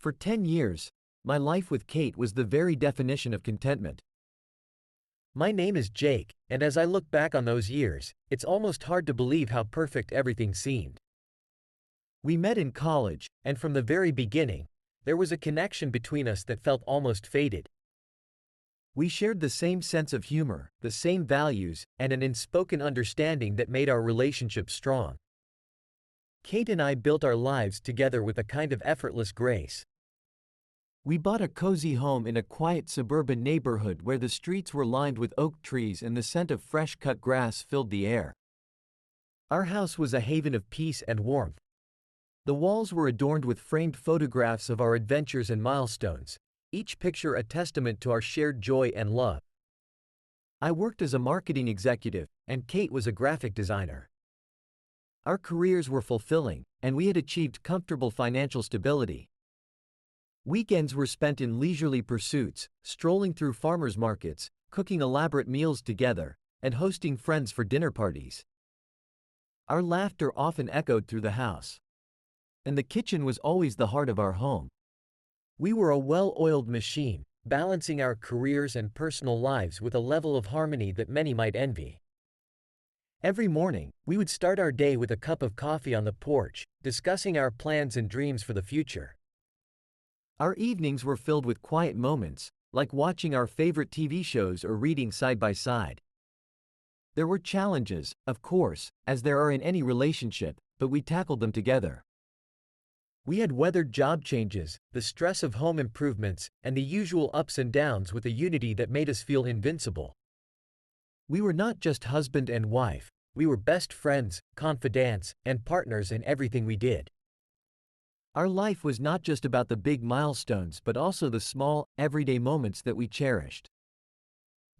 For 10 years, my life with Kate was the very definition of contentment. My name is Jake, and as I look back on those years, it's almost hard to believe how perfect everything seemed. We met in college, and from the very beginning, there was a connection between us that felt almost fated. We shared the same sense of humor, the same values, and an unspoken understanding that made our relationship strong. Kate and I built our lives together with a kind of effortless grace. We bought a cozy home in a quiet suburban neighborhood where the streets were lined with oak trees and the scent of fresh-cut grass filled the air. Our house was a haven of peace and warmth. The walls were adorned with framed photographs of our adventures and milestones, each picture a testament to our shared joy and love. I worked as a marketing executive, and Kate was a graphic designer. Our careers were fulfilling, and we had achieved comfortable financial stability. Weekends were spent in leisurely pursuits, strolling through farmers markets, cooking elaborate meals together, and hosting friends for dinner parties. Our laughter often echoed through the house. And the kitchen was always the heart of our home. We were a well-oiled machine, balancing our careers and personal lives with a level of harmony that many might envy. Every morning, we would start our day with a cup of coffee on the porch, discussing our plans and dreams for the future. Our evenings were filled with quiet moments, like watching our favorite TV shows or reading side by side. There were challenges, of course, as there are in any relationship, but we tackled them together. We had weathered job changes, the stress of home improvements, and the usual ups and downs with a unity that made us feel invincible. We were not just husband and wife, we were best friends, confidants, and partners in everything we did. Our life was not just about the big milestones but also the small, everyday moments that we cherished.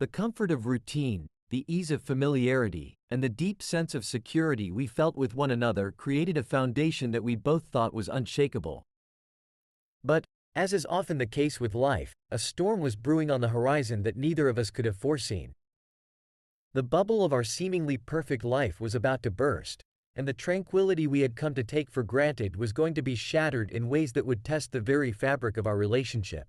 The comfort of routine, the ease of familiarity, and the deep sense of security we felt with one another created a foundation that we both thought was unshakable. But, as is often the case with life, a storm was brewing on the horizon that neither of us could have foreseen. The bubble of our seemingly perfect life was about to burst, and the tranquility we had come to take for granted was going to be shattered in ways that would test the very fabric of our relationship.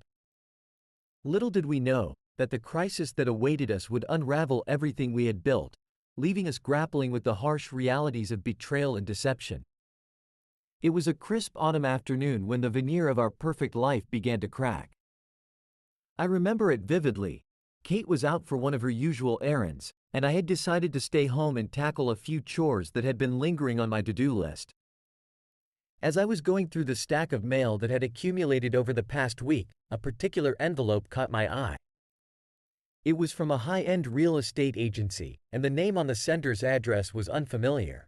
Little did we know that the crisis that awaited us would unravel everything we had built, leaving us grappling with the harsh realities of betrayal and deception. It was a crisp autumn afternoon when the veneer of our perfect life began to crack. I remember it vividly. Kate was out for one of her usual errands, and I had decided to stay home and tackle a few chores that had been lingering on my to-do list. As I was going through the stack of mail that had accumulated over the past week, a particular envelope caught my eye. It was from a high-end real estate agency, and the name on the sender's address was unfamiliar.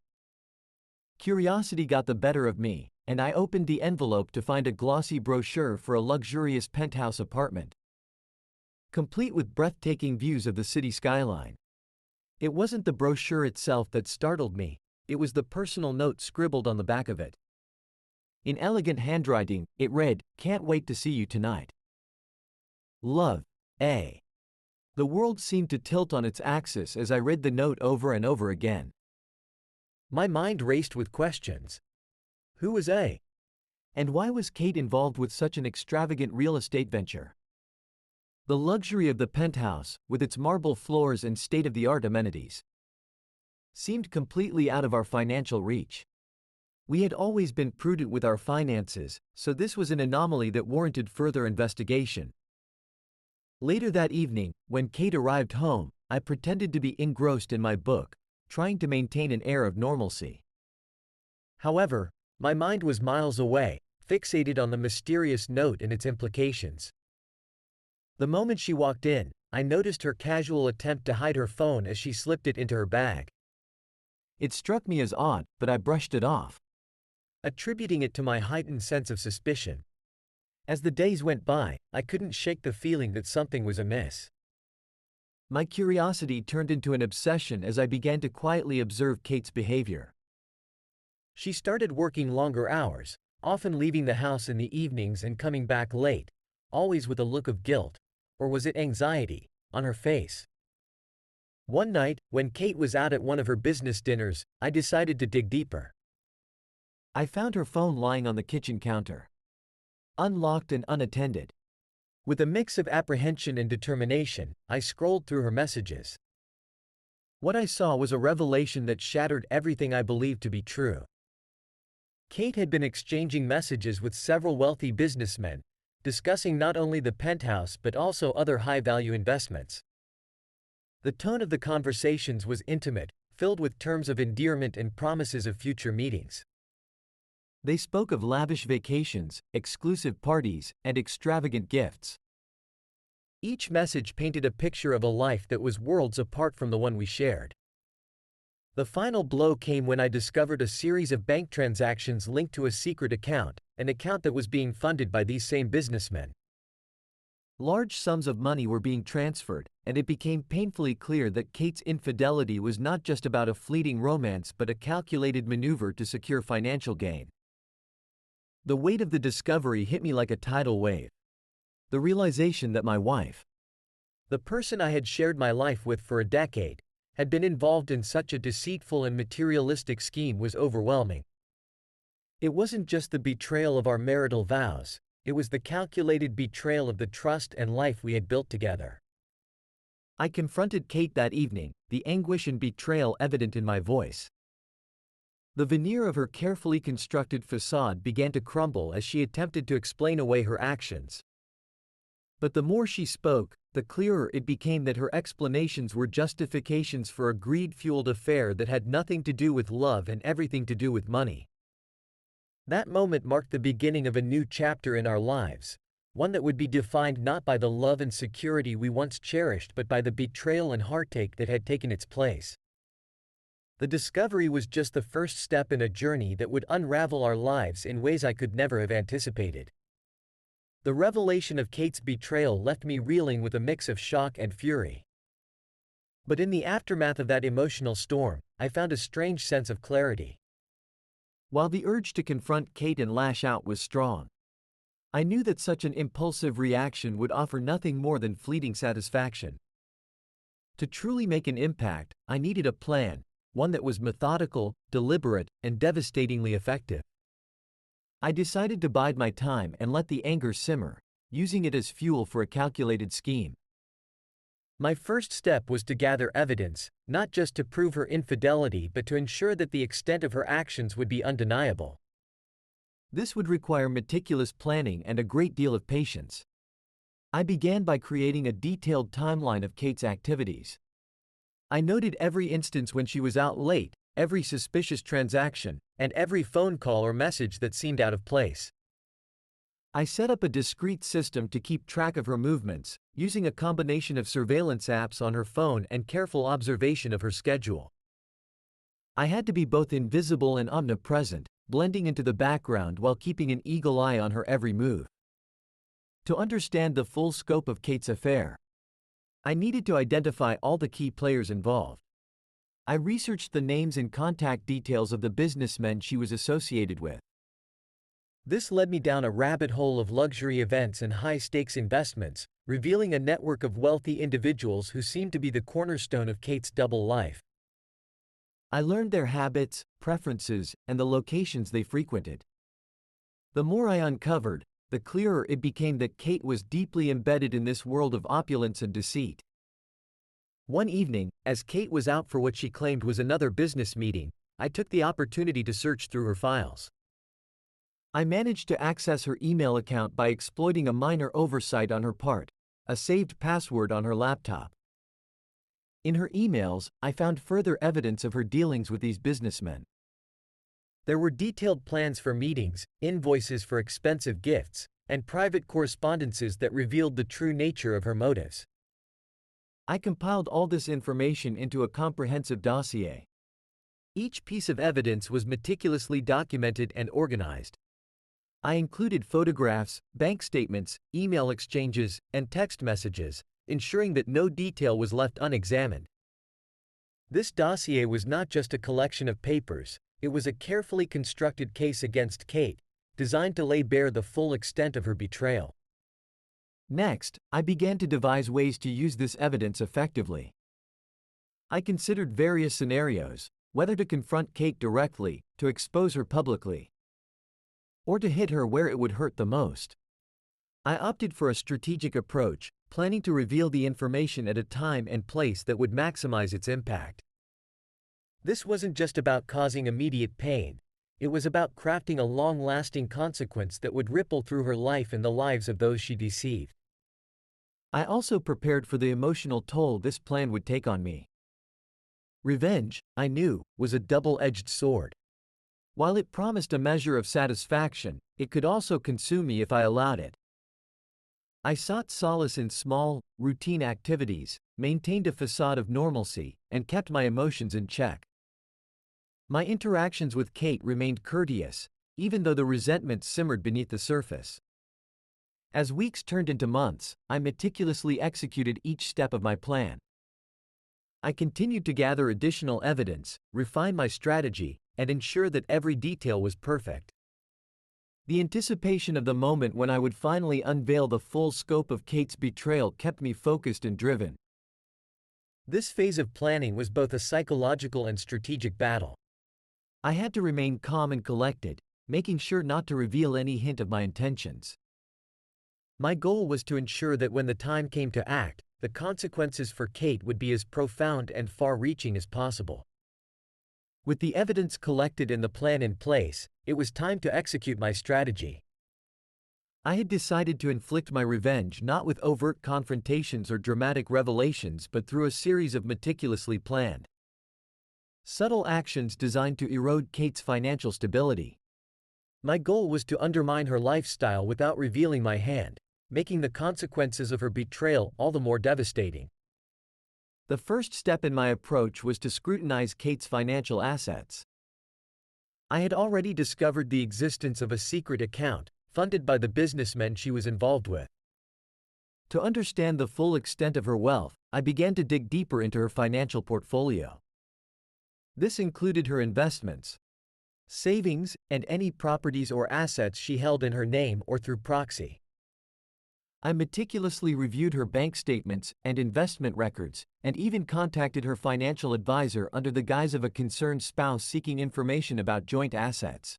Curiosity got the better of me, and I opened the envelope to find a glossy brochure for a luxurious penthouse apartment, complete with breathtaking views of the city skyline. It wasn't the brochure itself that startled me, it was the personal note scribbled on the back of it. In elegant handwriting, it read, "Can't wait to see you tonight. Love, A." The world seemed to tilt on its axis as I read the note over and over again. My mind raced with questions. Who was A? And why was Kate involved with such an extravagant real estate venture? The luxury of the penthouse, with its marble floors and state-of-the-art amenities, seemed completely out of our financial reach. We had always been prudent with our finances, so this was an anomaly that warranted further investigation. Later that evening, when Kate arrived home, I pretended to be engrossed in my book, trying to maintain an air of normalcy. However, my mind was miles away, fixated on the mysterious note and its implications. The moment she walked in, I noticed her casual attempt to hide her phone as she slipped it into her bag. It struck me as odd, but I brushed it off, attributing it to my heightened sense of suspicion. As the days went by, I couldn't shake the feeling that something was amiss. My curiosity turned into an obsession as I began to quietly observe Kate's behavior. She started working longer hours, often leaving the house in the evenings and coming back late, always with a look of guilt, or was it anxiety, on her face. One night, when Kate was out at one of her business dinners, I decided to dig deeper. I found her phone lying on the kitchen counter. unlocked and unattended. With a mix of apprehension and determination, I scrolled through her messages. What I saw was a revelation that shattered everything I believed to be true. Kate had been exchanging messages with several wealthy businessmen, discussing not only the penthouse but also other high-value investments. The tone of the conversations was intimate, filled with terms of endearment and promises of future meetings. They spoke of lavish vacations, exclusive parties, and extravagant gifts. Each message painted a picture of a life that was worlds apart from the one we shared. The final blow came when I discovered a series of bank transactions linked to a secret account, an account that was being funded by these same businessmen. Large sums of money were being transferred, and it became painfully clear that Kate's infidelity was not just about a fleeting romance but a calculated maneuver to secure financial gain. The weight of the discovery hit me like a tidal wave. The realization that my wife, the person I had shared my life with for a decade, had been involved in such a deceitful and materialistic scheme was overwhelming. It wasn't just the betrayal of our marital vows, it was the calculated betrayal of the trust and life we had built together. I confronted Kate that evening, the anguish and betrayal evident in my voice. The veneer of her carefully constructed facade began to crumble as she attempted to explain away her actions. But the more she spoke, the clearer it became that her explanations were justifications for a greed-fueled affair that had nothing to do with love and everything to do with money. That moment marked the beginning of a new chapter in our lives, one that would be defined not by the love and security we once cherished but by the betrayal and heartache that had taken its place. The discovery was just the first step in a journey that would unravel our lives in ways I could never have anticipated. The revelation of Kate's betrayal left me reeling with a mix of shock and fury. But in the aftermath of that emotional storm, I found a strange sense of clarity. While the urge to confront Kate and lash out was strong, I knew that such an impulsive reaction would offer nothing more than fleeting satisfaction. To truly make an impact, I needed a plan, one that was methodical, deliberate, and devastatingly effective. I decided to bide my time and let the anger simmer, using it as fuel for a calculated scheme. My first step was to gather evidence, not just to prove her infidelity but to ensure that the extent of her actions would be undeniable. This would require meticulous planning and a great deal of patience. I began by creating a detailed timeline of Kate's activities. I noted every instance when she was out late, every suspicious transaction, and every phone call or message that seemed out of place. I set up a discrete system to keep track of her movements, using a combination of surveillance apps on her phone and careful observation of her schedule. I had to be both invisible and omnipresent, blending into the background while keeping an eagle eye on her every move. To understand the full scope of Kate's affair, I needed to identify all the key players involved. I researched the names and contact details of the businessmen she was associated with. This led me down a rabbit hole of luxury events and high-stakes investments, revealing a network of wealthy individuals who seemed to be the cornerstone of Kate's double life. I learned their habits, preferences, and the locations they frequented. The more I uncovered, the clearer it became that Kate was deeply embedded in this world of opulence and deceit. One evening, as Kate was out for what she claimed was another business meeting, I took the opportunity to search through her files. I managed to access her email account by exploiting a minor oversight on her part, a saved password on her laptop. In her emails, I found further evidence of her dealings with these businessmen. There were detailed plans for meetings, invoices for expensive gifts, and private correspondences that revealed the true nature of her motives. I compiled all this information into a comprehensive dossier. Each piece of evidence was meticulously documented and organized. I included photographs, bank statements, email exchanges, and text messages, ensuring that no detail was left unexamined. This dossier was not just a collection of papers, it was a carefully constructed case against Kate, designed to lay bare the full extent of her betrayal. Next, I began to devise ways to use this evidence effectively. I considered various scenarios, whether to confront Kate directly, to expose her publicly, or to hit her where it would hurt the most. I opted for a strategic approach, planning to reveal the information at a time and place that would maximize its impact. This wasn't just about causing immediate pain, it was about crafting a long-lasting consequence that would ripple through her life and the lives of those she deceived. I also prepared for the emotional toll this plan would take on me. Revenge, I knew, was a double-edged sword. While it promised a measure of satisfaction, it could also consume me if I allowed it. I sought solace in small, routine activities, maintained a facade of normalcy, and kept my emotions in check. My interactions with Kate remained courteous, even though the resentment simmered beneath the surface. As weeks turned into months, I meticulously executed each step of my plan. I continued to gather additional evidence, refine my strategy, and ensure that every detail was perfect. The anticipation of the moment when I would finally unveil the full scope of Kate's betrayal kept me focused and driven. This phase of planning was both a psychological and strategic battle. I had to remain calm and collected, making sure not to reveal any hint of my intentions. My goal was to ensure that when the time came to act, the consequences for Kate would be as profound and far-reaching as possible. With the evidence collected and the plan in place, it was time to execute my strategy. I had decided to inflict my revenge not with overt confrontations or dramatic revelations but through a series of meticulously planned, subtle actions designed to erode Kate's financial stability. My goal was to undermine her lifestyle without revealing my hand, making the consequences of her betrayal all the more devastating. The first step in my approach was to scrutinize Kate's financial assets. I had already discovered the existence of a secret account, funded by the businessmen she was involved with. To understand the full extent of her wealth, I began to dig deeper into her financial portfolio. This included her investments, savings, and any properties or assets she held in her name or through proxy. I meticulously reviewed her bank statements and investment records, and even contacted her financial advisor under the guise of a concerned spouse seeking information about joint assets.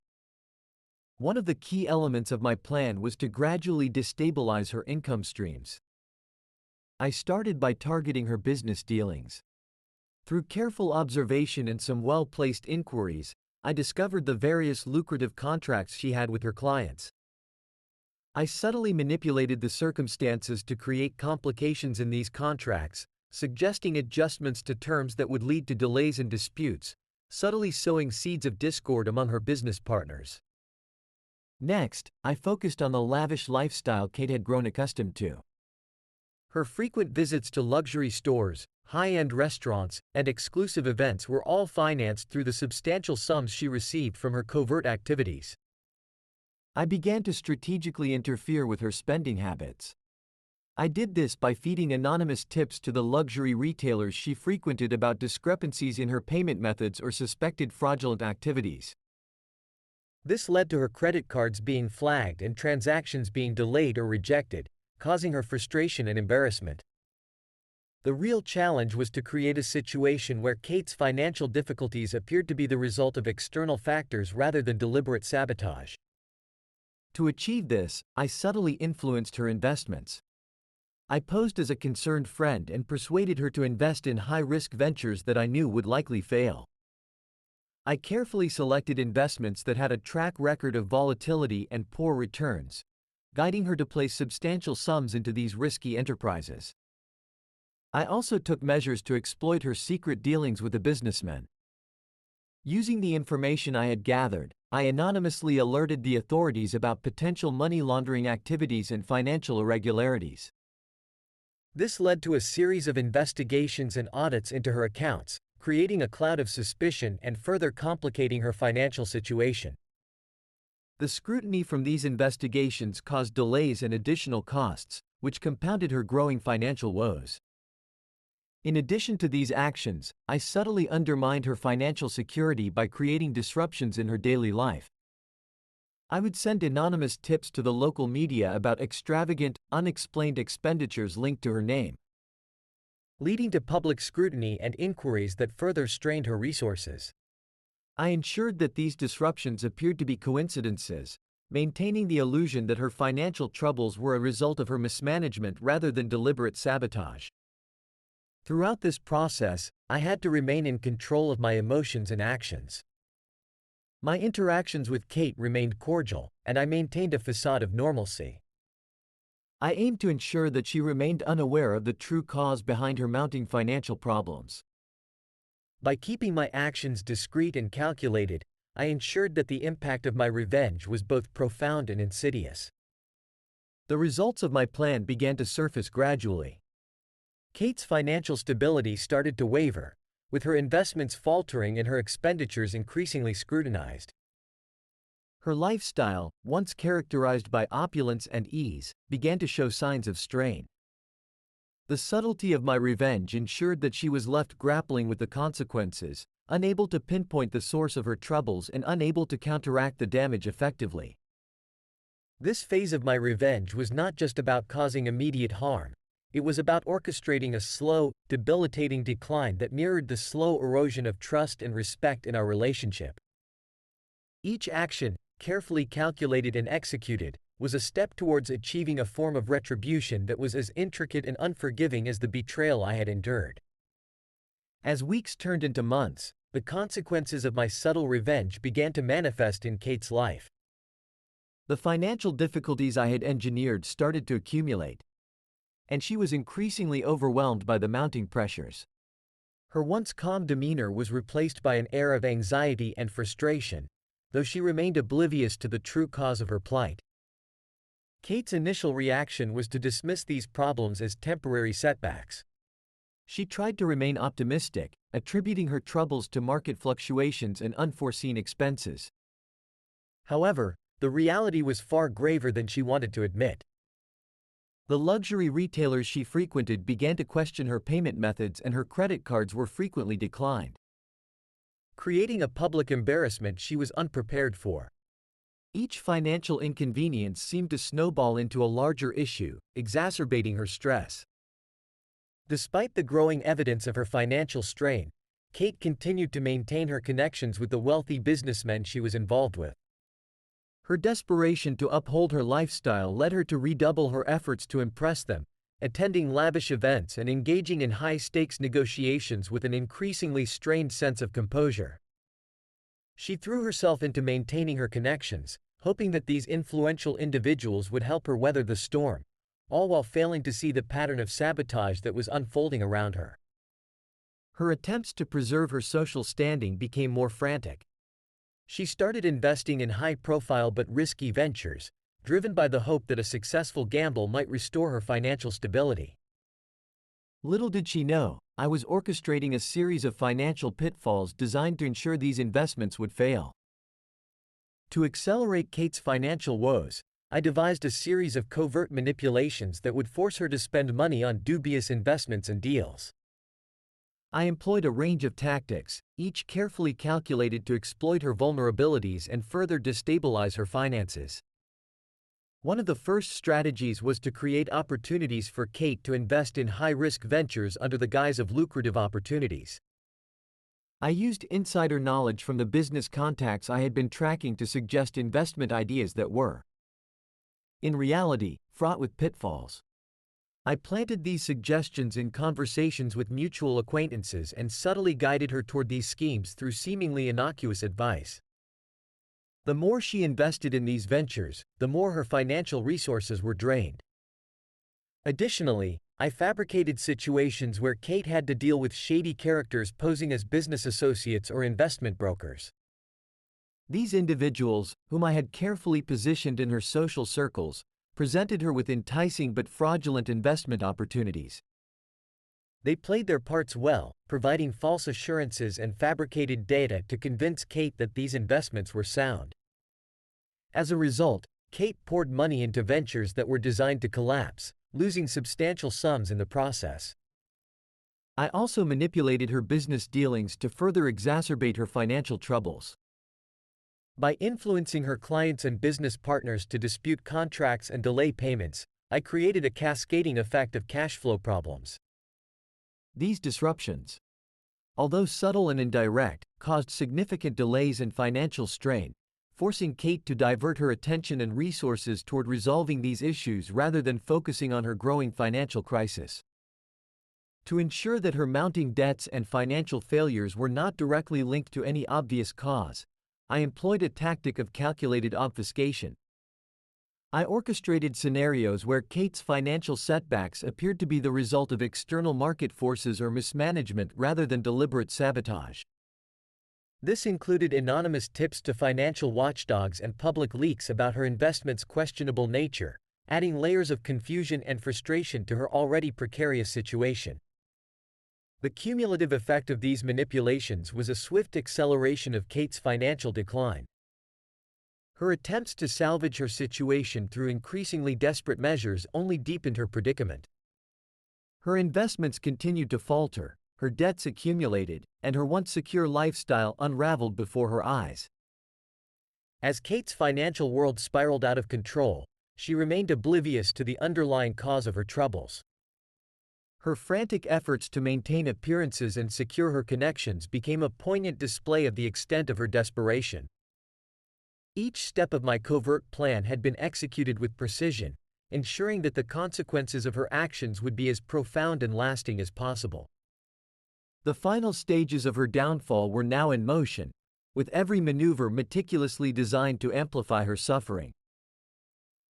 One of the key elements of my plan was to gradually destabilize her income streams. I started by targeting her business dealings. Through careful observation and some well-placed inquiries, I discovered the various lucrative contracts she had with her clients. I subtly manipulated the circumstances to create complications in these contracts, suggesting adjustments to terms that would lead to delays and disputes, subtly sowing seeds of discord among her business partners. Next, I focused on the lavish lifestyle Kate had grown accustomed to. Her frequent visits to luxury stores, high-end restaurants, and exclusive events were all financed through the substantial sums she received from her covert activities. I began to strategically interfere with her spending habits. I did this by feeding anonymous tips to the luxury retailers she frequented about discrepancies in her payment methods or suspected fraudulent activities. This led to her credit cards being flagged and transactions being delayed or rejected, causing her frustration and embarrassment. The real challenge was to create a situation where Kate's financial difficulties appeared to be the result of external factors rather than deliberate sabotage. To achieve this, I subtly influenced her investments. I posed as a concerned friend and persuaded her to invest in high-risk ventures that I knew would likely fail. I carefully selected investments that had a track record of volatility and poor returns, guiding her to place substantial sums into these risky enterprises. I also took measures to exploit her secret dealings with the businessmen. Using the information I had gathered, I anonymously alerted the authorities about potential money laundering activities and financial irregularities. This led to a series of investigations and audits into her accounts, creating a cloud of suspicion and further complicating her financial situation. The scrutiny from these investigations caused delays and additional costs, which compounded her growing financial woes. In addition to these actions, I subtly undermined her financial security by creating disruptions in her daily life. I would send anonymous tips to the local media about extravagant, unexplained expenditures linked to her name, leading to public scrutiny and inquiries that further strained her resources. I ensured that these disruptions appeared to be coincidences, maintaining the illusion that her financial troubles were a result of her mismanagement rather than deliberate sabotage. Throughout this process, I had to remain in control of my emotions and actions. My interactions with Kate remained cordial, and I maintained a facade of normalcy. I aimed to ensure that she remained unaware of the true cause behind her mounting financial problems. By keeping my actions discreet and calculated, I ensured that the impact of my revenge was both profound and insidious. The results of my plan began to surface gradually. Kate's financial stability started to waver, with her investments faltering and her expenditures increasingly scrutinized. Her lifestyle, once characterized by opulence and ease, began to show signs of strain. The subtlety of my revenge ensured that she was left grappling with the consequences, unable to pinpoint the source of her troubles and unable to counteract the damage effectively. This phase of my revenge was not just about causing immediate harm. It was about orchestrating a slow, debilitating decline that mirrored the slow erosion of trust and respect in our relationship. Each action, carefully calculated and executed, was a step towards achieving a form of retribution that was as intricate and unforgiving as the betrayal I had endured. As weeks turned into months, the consequences of my subtle revenge began to manifest in Kate's life. The financial difficulties I had engineered started to accumulate, and she was increasingly overwhelmed by the mounting pressures. Her once calm demeanor was replaced by an air of anxiety and frustration, though she remained oblivious to the true cause of her plight. Kate's initial reaction was to dismiss these problems as temporary setbacks. She tried to remain optimistic, attributing her troubles to market fluctuations and unforeseen expenses. However, the reality was far graver than she wanted to admit. The luxury retailers she frequented began to question her payment methods and her credit cards were frequently declined, creating a public embarrassment she was unprepared for. Each financial inconvenience seemed to snowball into a larger issue, exacerbating her stress. Despite the growing evidence of her financial strain, Kate continued to maintain her connections with the wealthy businessmen she was involved with. Her desperation to uphold her lifestyle led her to redouble her efforts to impress them, attending lavish events and engaging in high-stakes negotiations with an increasingly strained sense of composure. She threw herself into maintaining her connections, hoping that these influential individuals would help her weather the storm, all while failing to see the pattern of sabotage that was unfolding around her. Her attempts to preserve her social standing became more frantic. She started investing in high-profile but risky ventures, driven by the hope that a successful gamble might restore her financial stability. Little did she know, I was orchestrating a series of financial pitfalls designed to ensure these investments would fail. To accelerate Kate's financial woes, I devised a series of covert manipulations that would force her to spend money on dubious investments and deals. I employed a range of tactics, each carefully calculated to exploit her vulnerabilities and further destabilize her finances. One of the first strategies was to create opportunities for Kate to invest in high-risk ventures under the guise of lucrative opportunities. I used insider knowledge from the business contacts I had been tracking to suggest investment ideas that were, in reality, fraught with pitfalls. I planted these suggestions in conversations with mutual acquaintances and subtly guided her toward these schemes through seemingly innocuous advice. The more she invested in these ventures, the more her financial resources were drained. Additionally, I fabricated situations where Kate had to deal with shady characters posing as business associates or investment brokers. These individuals, whom I had carefully positioned in her social circles, presented her with enticing but fraudulent investment opportunities. They played their parts well, providing false assurances and fabricated data to convince Kate that these investments were sound. As a result, Kate poured money into ventures that were designed to collapse, losing substantial sums in the process. I also manipulated her business dealings to further exacerbate her financial troubles. By influencing her clients and business partners to dispute contracts and delay payments, I created a cascading effect of cash flow problems. These disruptions, although subtle and indirect, caused significant delays and financial strain, forcing Kate to divert her attention and resources toward resolving these issues rather than focusing on her growing financial crisis. To ensure that her mounting debts and financial failures were not directly linked to any obvious cause, I employed a tactic of calculated obfuscation. I orchestrated scenarios where Kate's financial setbacks appeared to be the result of external market forces or mismanagement rather than deliberate sabotage. This included anonymous tips to financial watchdogs and public leaks about her investments' questionable nature, adding layers of confusion and frustration to her already precarious situation. The cumulative effect of these manipulations was a swift acceleration of Kate's financial decline. Her attempts to salvage her situation through increasingly desperate measures only deepened her predicament. Her investments continued to falter, her debts accumulated, and her once secure lifestyle unraveled before her eyes. As Kate's financial world spiraled out of control, she remained oblivious to the underlying cause of her troubles. Her frantic efforts to maintain appearances and secure her connections became a poignant display of the extent of her desperation. Each step of my covert plan had been executed with precision, ensuring that the consequences of her actions would be as profound and lasting as possible. The final stages of her downfall were now in motion, with every maneuver meticulously designed to amplify her suffering.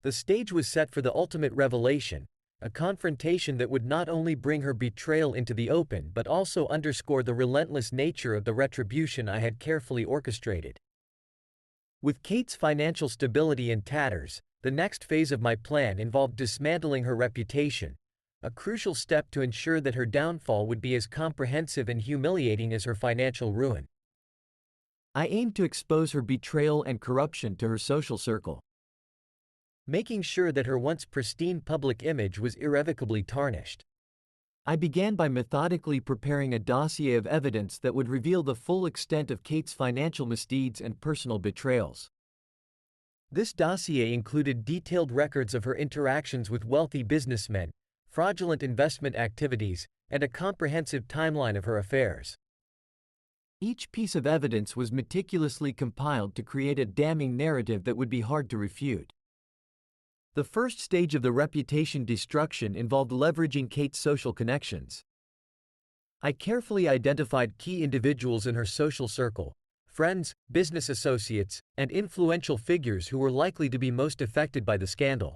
The stage was set for the ultimate revelation, a confrontation that would not only bring her betrayal into the open but also underscore the relentless nature of the retribution I had carefully orchestrated. With Kate's financial stability in tatters, the next phase of my plan involved dismantling her reputation, a crucial step to ensure that her downfall would be as comprehensive and humiliating as her financial ruin. I aimed to expose her betrayal and corruption to her social circle, making sure that her once pristine public image was irrevocably tarnished. I began by methodically preparing a dossier of evidence that would reveal the full extent of Kate's financial misdeeds and personal betrayals. This dossier included detailed records of her interactions with wealthy businessmen, fraudulent investment activities, and a comprehensive timeline of her affairs. Each piece of evidence was meticulously compiled to create a damning narrative that would be hard to refute. The first stage of the reputation destruction involved leveraging Kate's social connections. I carefully identified key individuals in her social circle, friends, business associates, and influential figures who were likely to be most affected by the scandal.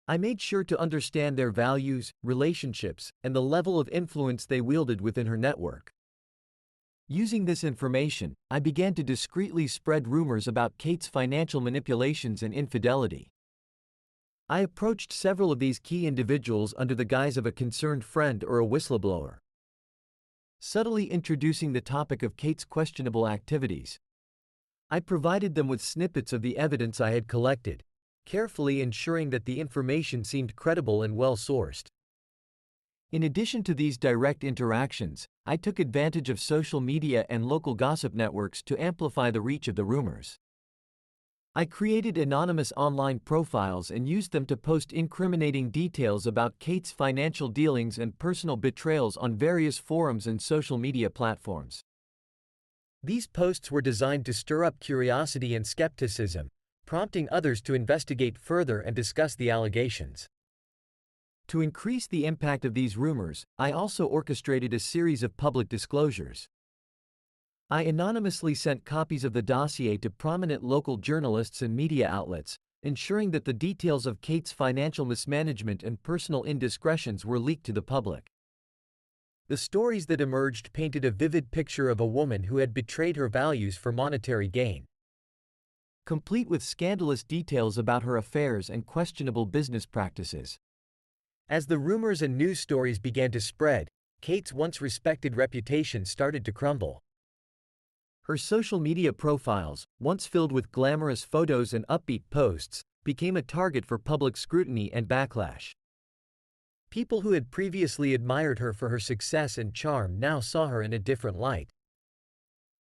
I made sure to understand their values, relationships, and the level of influence they wielded within her network. Using this information, I began to discreetly spread rumors about Kate's financial manipulations and infidelity. I approached several of these key individuals under the guise of a concerned friend or a whistleblower, subtly introducing the topic of Kate's questionable activities. I provided them with snippets of the evidence I had collected, carefully ensuring that the information seemed credible and well-sourced. In addition to these direct interactions, I took advantage of social media and local gossip networks to amplify the reach of the rumors. I created anonymous online profiles and used them to post incriminating details about Kate's financial dealings and personal betrayals on various forums and social media platforms. These posts were designed to stir up curiosity and skepticism, prompting others to investigate further and discuss the allegations. To increase the impact of these rumors, I also orchestrated a series of public disclosures. I anonymously sent copies of the dossier to prominent local journalists and media outlets, ensuring that the details of Kate's financial mismanagement and personal indiscretions were leaked to the public. The stories that emerged painted a vivid picture of a woman who had betrayed her values for monetary gain, complete with scandalous details about her affairs and questionable business practices. As the rumors and news stories began to spread, Kate's once respected reputation started to crumble. Her social media profiles, once filled with glamorous photos and upbeat posts, became a target for public scrutiny and backlash. People who had previously admired her for her success and charm now saw her in a different light.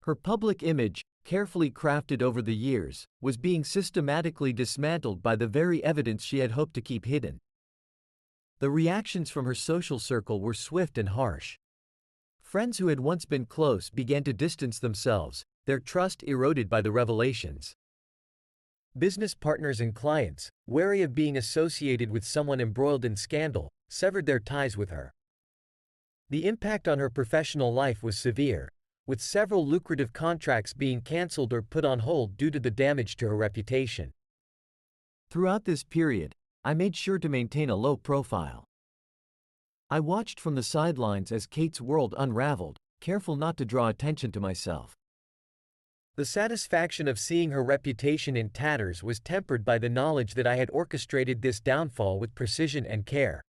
Her public image, carefully crafted over the years, was being systematically dismantled by the very evidence she had hoped to keep hidden. The reactions from her social circle were swift and harsh. Friends who had once been close began to distance themselves, their trust eroded by the revelations. Business partners and clients, wary of being associated with someone embroiled in scandal, severed their ties with her. The impact on her professional life was severe, with several lucrative contracts being cancelled or put on hold due to the damage to her reputation. Throughout this period, I made sure to maintain a low profile. I watched from the sidelines as Kate's world unraveled, careful not to draw attention to myself. The satisfaction of seeing her reputation in tatters was tempered by the knowledge that I had orchestrated this downfall with precision and care.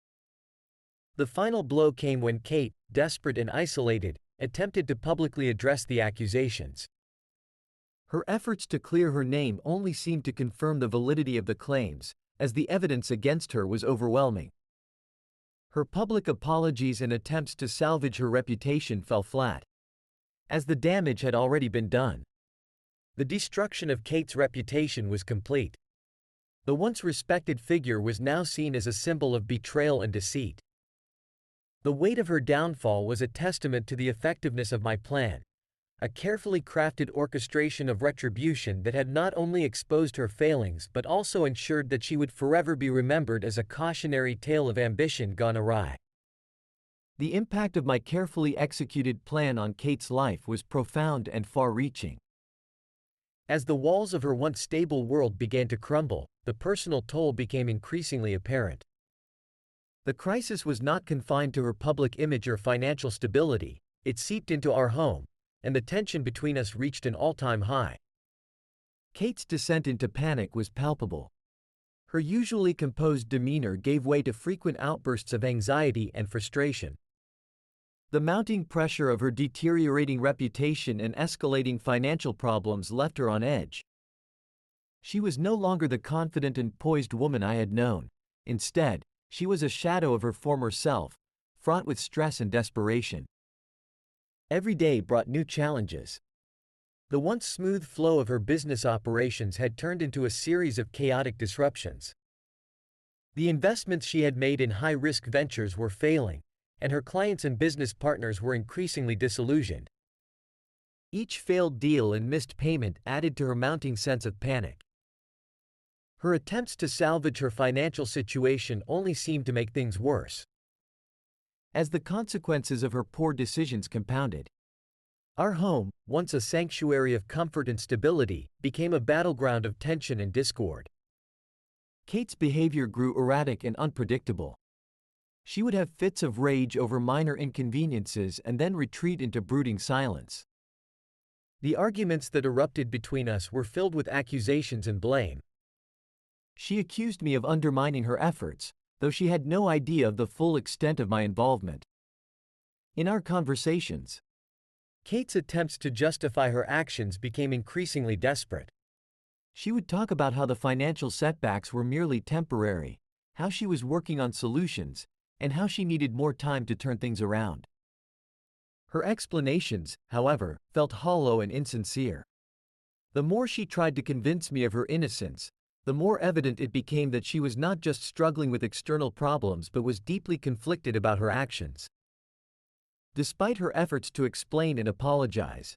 The final blow came when Kate, desperate and isolated, attempted to publicly address the accusations. Her efforts to clear her name only seemed to confirm the validity of the claims, as the evidence against her was overwhelming. Her public apologies and attempts to salvage her reputation fell flat, as the damage had already been done. The destruction of Kate's reputation was complete. The once respected figure was now seen as a symbol of betrayal and deceit. The weight of her downfall was a testament to the effectiveness of my plan, a carefully crafted orchestration of retribution that had not only exposed her failings but also ensured that she would forever be remembered as a cautionary tale of ambition gone awry. The impact of my carefully executed plan on Kate's life was profound and far-reaching. As the walls of her once stable world began to crumble, the personal toll became increasingly apparent. The crisis was not confined to her public image or financial stability, it seeped into our home, and the tension between us reached an all-time high. Kate's descent into panic was palpable. Her usually composed demeanor gave way to frequent outbursts of anxiety and frustration. The mounting pressure of her deteriorating reputation and escalating financial problems left her on edge. She was no longer the confident and poised woman I had known. Instead, she was a shadow of her former self, fraught with stress and desperation. Every day brought new challenges. The once smooth flow of her business operations had turned into a series of chaotic disruptions. The investments she had made in high-risk ventures were failing, and her clients and business partners were increasingly disillusioned. Each failed deal and missed payment added to her mounting sense of panic. Her attempts to salvage her financial situation only seemed to make things worse. As the consequences of her poor decisions compounded, our home, once a sanctuary of comfort and stability, became a battleground of tension and discord. Kate's behavior grew erratic and unpredictable. She would have fits of rage over minor inconveniences and then retreat into brooding silence. The arguments that erupted between us were filled with accusations and blame. She accused me of undermining her efforts, though she had no idea of the full extent of my involvement. In our conversations, Kate's attempts to justify her actions became increasingly desperate. She would talk about how the financial setbacks were merely temporary, how she was working on solutions, and how she needed more time to turn things around. Her explanations, however, felt hollow and insincere. The more she tried to convince me of her innocence, the more evident it became that she was not just struggling with external problems but was deeply conflicted about her actions. Despite her efforts to explain and apologize,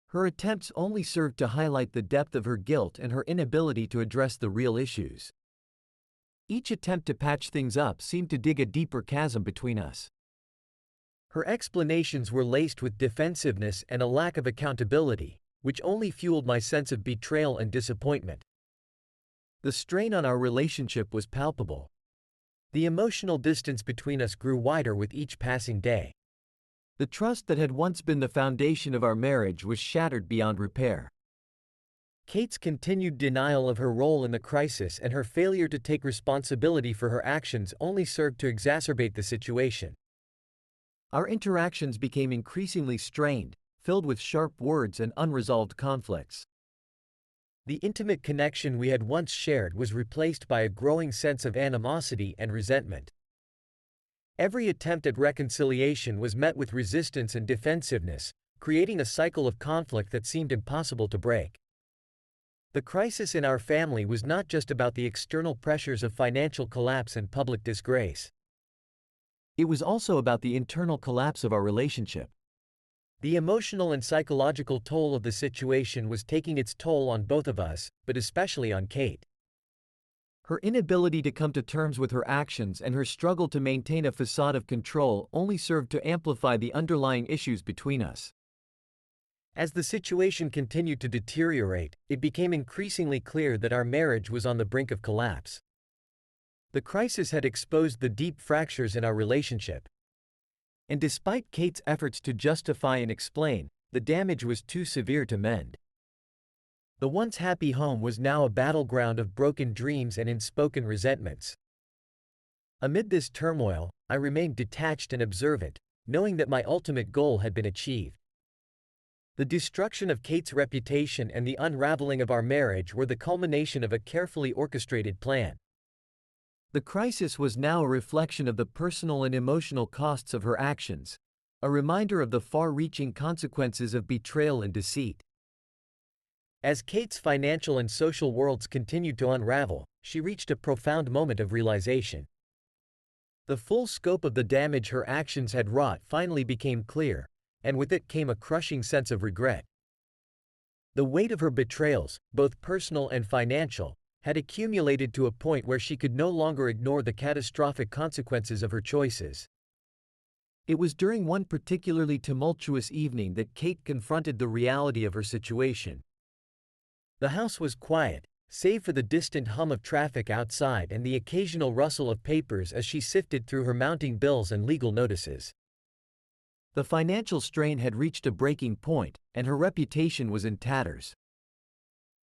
her attempts only served to highlight the depth of her guilt and her inability to address the real issues. Each attempt to patch things up seemed to dig a deeper chasm between us. Her explanations were laced with defensiveness and a lack of accountability, which only fueled my sense of betrayal and disappointment. The strain on our relationship was palpable. The emotional distance between us grew wider with each passing day. The trust that had once been the foundation of our marriage was shattered beyond repair. Kate's continued denial of her role in the crisis and her failure to take responsibility for her actions only served to exacerbate the situation. Our interactions became increasingly strained, filled with sharp words and unresolved conflicts. The intimate connection we had once shared was replaced by a growing sense of animosity and resentment. Every attempt at reconciliation was met with resistance and defensiveness, creating a cycle of conflict that seemed impossible to break. The crisis in our family was not just about the external pressures of financial collapse and public disgrace. It was also about the internal collapse of our relationship. The emotional and psychological toll of the situation was taking its toll on both of us, but especially on Kate. Her inability to come to terms with her actions and her struggle to maintain a facade of control only served to amplify the underlying issues between us. As the situation continued to deteriorate, it became increasingly clear that our marriage was on the brink of collapse. The crisis had exposed the deep fractures in our relationship. And despite Kate's efforts to justify and explain, the damage was too severe to mend. The once happy home was now a battleground of broken dreams and unspoken resentments. Amid this turmoil, I remained detached and observant, knowing that my ultimate goal had been achieved. The destruction of Kate's reputation and the unraveling of our marriage were the culmination of a carefully orchestrated plan. The crisis was now a reflection of the personal and emotional costs of her actions, a reminder of the far-reaching consequences of betrayal and deceit. As Kate's financial and social worlds continued to unravel, she reached a profound moment of realization. The full scope of the damage her actions had wrought finally became clear, and with it came a crushing sense of regret. The weight of her betrayals, both personal and financial, had accumulated to a point where she could no longer ignore the catastrophic consequences of her choices. It was during one particularly tumultuous evening that Kate confronted the reality of her situation. The house was quiet, save for the distant hum of traffic outside and the occasional rustle of papers as she sifted through her mounting bills and legal notices. The financial strain had reached a breaking point, and her reputation was in tatters.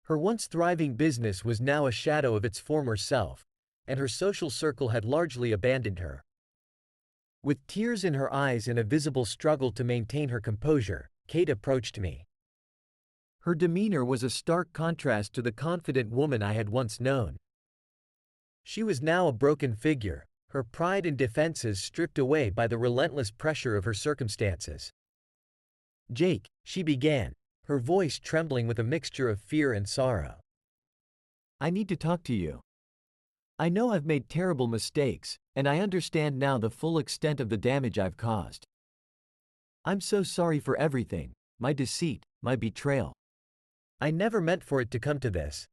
Her once thriving business was now a shadow of its former self, and her social circle had largely abandoned her. With tears in her eyes and a visible struggle to maintain her composure, Kate approached me. Her demeanor was a stark contrast to the confident woman I had once known. She was now a broken figure, her pride and defenses stripped away by the relentless pressure of her circumstances. "Jake," she began, her voice trembling with a mixture of fear and sorrow. "I need to talk to you. I know I've made terrible mistakes, and I understand now the full extent of the damage I've caused. I'm so sorry for everything, my deceit, my betrayal. I never meant for it to come to this."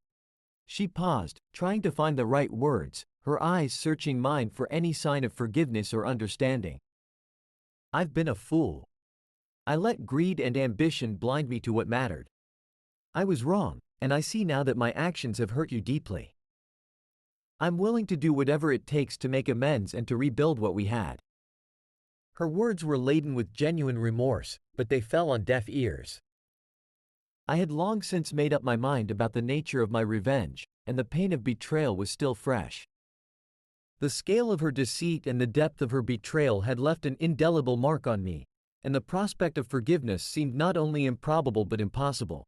She paused, trying to find the right words, her eyes searching mine for any sign of forgiveness or understanding. "I've been a fool. I let greed and ambition blind me to what mattered. I was wrong, and I see now that my actions have hurt you deeply. I'm willing to do whatever it takes to make amends and to rebuild what we had." Her words were laden with genuine remorse, but they fell on deaf ears. I had long since made up my mind about the nature of my revenge, and the pain of betrayal was still fresh. The scale of her deceit and the depth of her betrayal had left an indelible mark on me, and the prospect of forgiveness seemed not only improbable but impossible.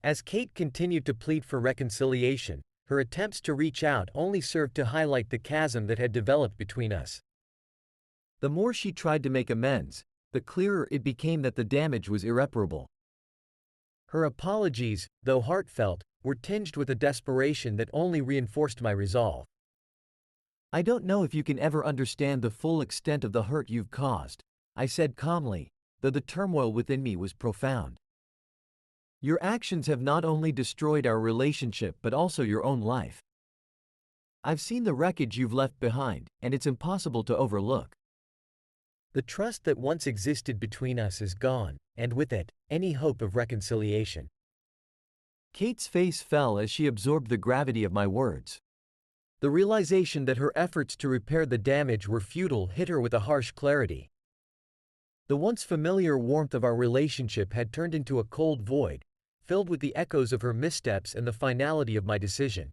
As Kate continued to plead for reconciliation, her attempts to reach out only served to highlight the chasm that had developed between us. The more she tried to make amends, the clearer it became that the damage was irreparable. Her apologies, though heartfelt, were tinged with a desperation that only reinforced my resolve. "I don't know if you can ever understand the full extent of the hurt you've caused," I said calmly, though the turmoil within me was profound. "Your actions have not only destroyed our relationship but also your own life. I've seen the wreckage you've left behind, and it's impossible to overlook. The trust that once existed between us is gone, and with it, any hope of reconciliation." Kate's face fell as she absorbed the gravity of my words. The realization that her efforts to repair the damage were futile hit her with a harsh clarity. The once familiar warmth of our relationship had turned into a cold void, filled with the echoes of her missteps and the finality of my decision.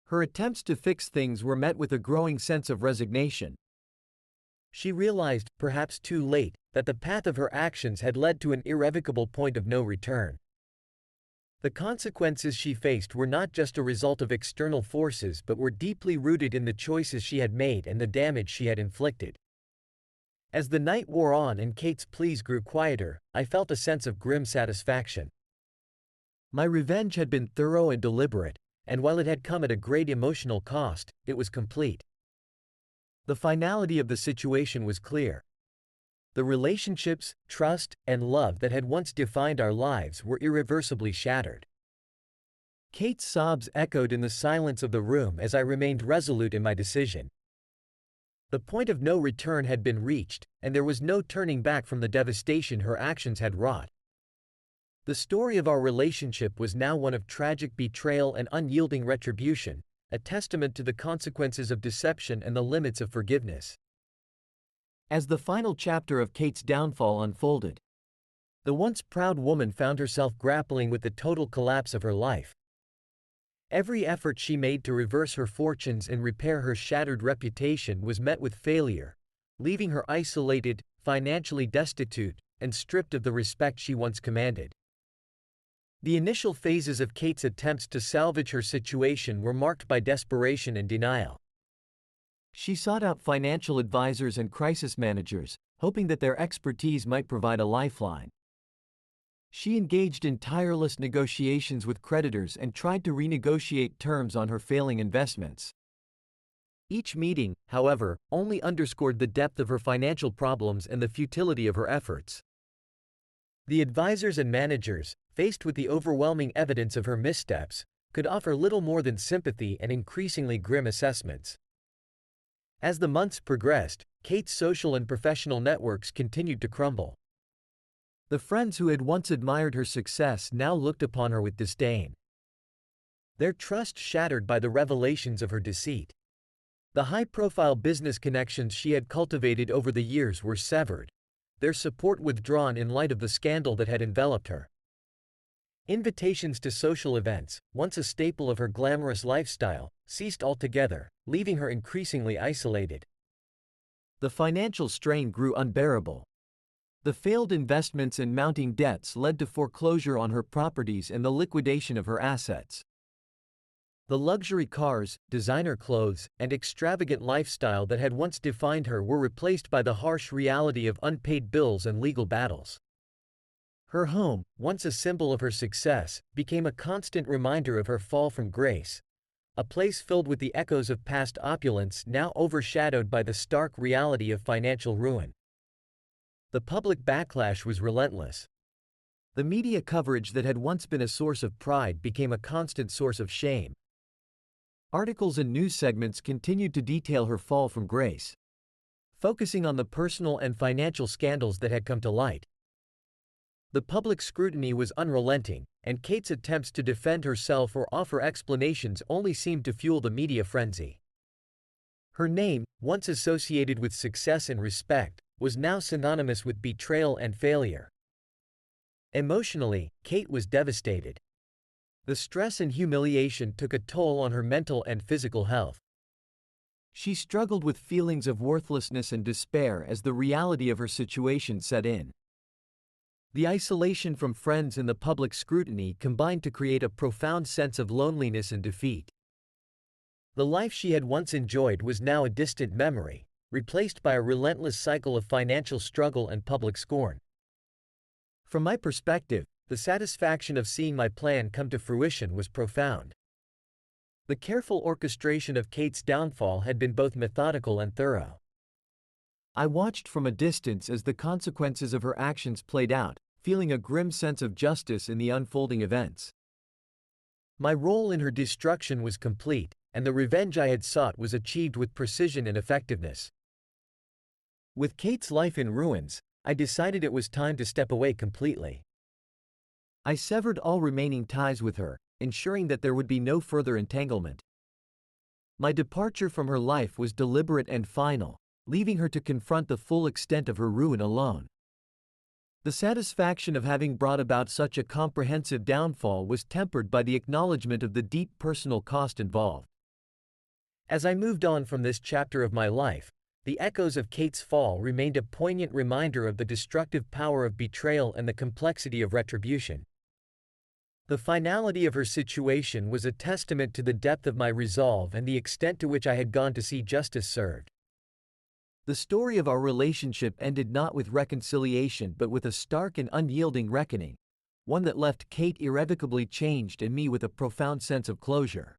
Her attempts to fix things were met with a growing sense of resignation. She realized, perhaps too late, that the path of her actions had led to an irrevocable point of no return. The consequences she faced were not just a result of external forces but were deeply rooted in the choices she had made and the damage she had inflicted. As the night wore on and Kate's pleas grew quieter, I felt a sense of grim satisfaction. My revenge had been thorough and deliberate, and while it had come at a great emotional cost, it was complete. The finality of the situation was clear. The relationships, trust, and love that had once defined our lives were irreversibly shattered. Kate's sobs echoed in the silence of the room as I remained resolute in my decision. The point of no return had been reached, and there was no turning back from the devastation her actions had wrought. The story of our relationship was now one of tragic betrayal and unyielding retribution, a testament to the consequences of deception and the limits of forgiveness. As the final chapter of Kate's downfall unfolded, the once proud woman found herself grappling with the total collapse of her life. Every effort she made to reverse her fortunes and repair her shattered reputation was met with failure, leaving her isolated, financially destitute, and stripped of the respect she once commanded. The initial phases of Kate's attempts to salvage her situation were marked by desperation and denial. She sought out financial advisors and crisis managers, hoping that their expertise might provide a lifeline. She engaged in tireless negotiations with creditors and tried to renegotiate terms on her failing investments. Each meeting, however, only underscored the depth of her financial problems and the futility of her efforts. The advisors and managers, faced with the overwhelming evidence of her missteps, could offer little more than sympathy and increasingly grim assessments. As the months progressed, Kate's social and professional networks continued to crumble. The friends who had once admired her success now looked upon her with disdain. Their trust shattered by the revelations of her deceit. The high-profile business connections she had cultivated over the years were severed, their support withdrawn in light of the scandal that had enveloped her. Invitations to social events, once a staple of her glamorous lifestyle, ceased altogether, leaving her increasingly isolated. The financial strain grew unbearable. The failed investments and mounting debts led to foreclosure on her properties and the liquidation of her assets. The luxury cars, designer clothes, and extravagant lifestyle that had once defined her were replaced by the harsh reality of unpaid bills and legal battles. Her home, once a symbol of her success, became a constant reminder of her fall from grace, a place filled with the echoes of past opulence now overshadowed by the stark reality of financial ruin. The public backlash was relentless. The media coverage that had once been a source of pride became a constant source of shame. Articles and news segments continued to detail her fall from grace, focusing on the personal and financial scandals that had come to light. The public scrutiny was unrelenting, and Kate's attempts to defend herself or offer explanations only seemed to fuel the media frenzy. Her name, once associated with success and respect, was now synonymous with betrayal and failure. Emotionally, Kate was devastated. The stress and humiliation took a toll on her mental and physical health. She struggled with feelings of worthlessness and despair as the reality of her situation set in. The isolation from friends and the public scrutiny combined to create a profound sense of loneliness and defeat. The life she had once enjoyed was now a distant memory, replaced by a relentless cycle of financial struggle and public scorn. From my perspective, the satisfaction of seeing my plan come to fruition was profound. The careful orchestration of Kate's downfall had been both methodical and thorough. I watched from a distance as the consequences of her actions played out, feeling a grim sense of justice in the unfolding events. My role in her destruction was complete, and the revenge I had sought was achieved with precision and effectiveness. With Kate's life in ruins, I decided it was time to step away completely. I severed all remaining ties with her, ensuring that there would be no further entanglement. My departure from her life was deliberate and final, leaving her to confront the full extent of her ruin alone. The satisfaction of having brought about such a comprehensive downfall was tempered by the acknowledgement of the deep personal cost involved. As I moved on from this chapter of my life, the echoes of Kate's fall remained a poignant reminder of the destructive power of betrayal and the complexity of retribution. The finality of her situation was a testament to the depth of my resolve and the extent to which I had gone to see justice served. The story of our relationship ended not with reconciliation but with a stark and unyielding reckoning, one that left Kate irrevocably changed and me with a profound sense of closure.